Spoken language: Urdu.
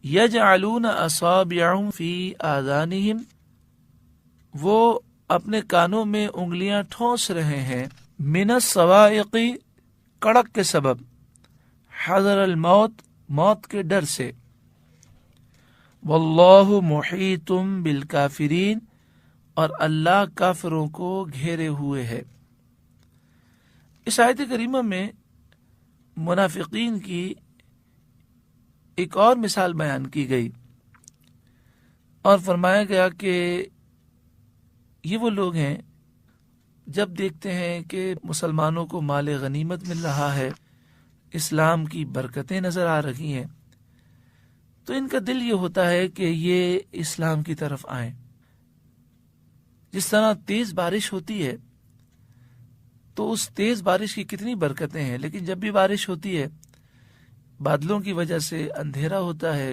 یجعلون اصابعهم فی آذانہم، وہ اپنے کانوں میں انگلیاں ٹھونس رہے ہیں، من الصواعق، کڑک کے سبب، حذر الموت، موت کے ڈر سے، واللہ محیط بالکافرین، اور اللہ کافروں کو گھیرے ہوئے ہے۔ اس آیت کریمہ میں منافقین کی ایک اور مثال بیان کی گئی اور فرمایا گیا کہ یہ وہ لوگ ہیں جب دیکھتے ہیں کہ مسلمانوں کو مال غنیمت مل رہا ہے، اسلام کی برکتیں نظر آ رہی ہیں، تو ان کا دل یہ ہوتا ہے کہ یہ اسلام کی طرف آئیں۔ جس طرح تیز بارش ہوتی ہے تو اس تیز بارش کی کتنی برکتیں ہیں، لیکن جب بھی بارش ہوتی ہے بادلوں کی وجہ سے اندھیرا ہوتا ہے،